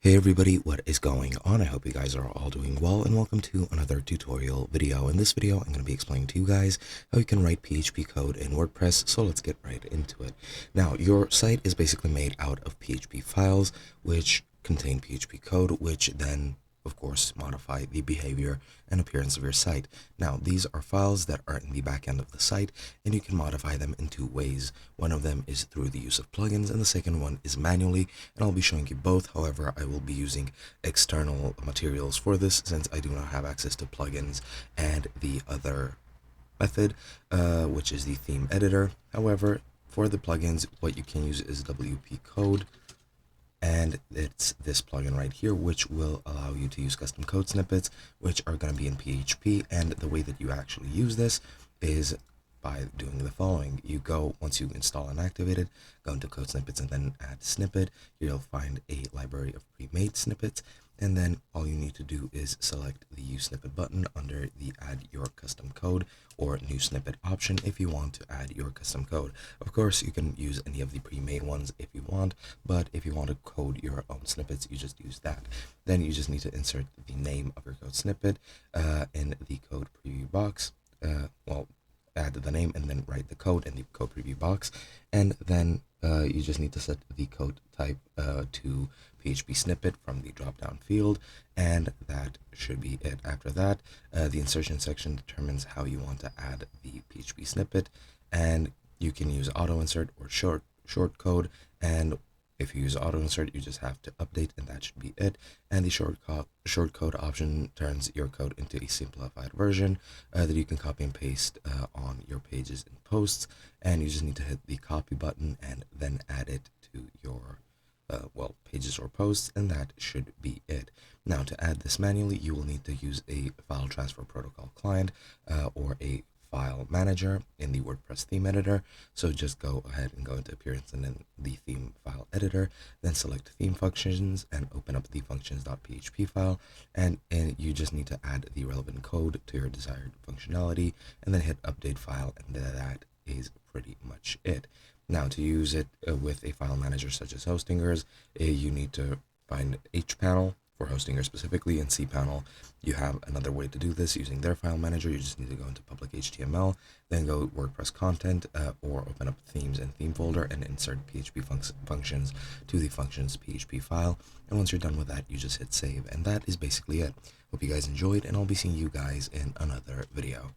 Hey everybody, what is going on? I hope you guys are all doing well, and welcome to another tutorial video. In this video, I'm going to be explaining to you guys how you can write PHP code in WordPress, so let's get right into it. Now, your site is basically made out of PHP files, which contain PHP code, which then of course modify the behavior and appearance of your site. Now, these are files that are in the back end of the site, and you can modify them in two ways. One of them is through the use of plugins, and the second one is manually, and I'll be showing you both. However, I will be using external materials for this since I do not have access to plugins and the other method, which is the theme editor. However, for the plugins, what you can use is WP code, and it's this plugin right here, which will allow you to use custom code snippets, which are going to be in PHP. And the way that you actually use this is by doing the following. You go, once you install and activate it, go into code snippets and then add snippet. You'll find a library of pre-made snippets, and then all you need to do is select the use snippet button under the add your custom code or new snippet option if you want to add your custom code. Of course, you can use any of the pre-made ones if you want, but if you want to code your own snippets, you just use that. Then you just need to insert the name of your code snippet in the code preview box. Add the name and then write the code in the code preview box, and then you just need to set the code type to PHP snippet from the drop down field, and that should be it. After that, the insertion section determines how you want to add the PHP snippet, and you can use auto insert or short code, and if you use auto insert, you just have to update, and that should be it. And the short code option turns your code into a simplified version that you can copy and paste on your pages and posts. And you just need to hit the copy button and then add it to your pages or posts, and that should be it. Now, to add this manually, you will need to use a file transfer protocol client or a file manager in the WordPress theme editor. So just go ahead and go into appearance and then the theme file editor, then select theme functions and open up the functions.php file, and you just need to add the relevant code to your desired functionality and then hit update file, and that is pretty much it. Now, to use it with a file manager such as Hostingers, you need to find hPanel for Hostinger specifically. In cPanel, you have another way to do this using their file manager. You just need to go into public HTML, then go WordPress content, or open up themes and theme folder and insert PHP functions to the functions PHP file. And once you're done with that, you just hit save, and that is basically it. Hope you guys enjoyed, and I'll be seeing you guys in another video.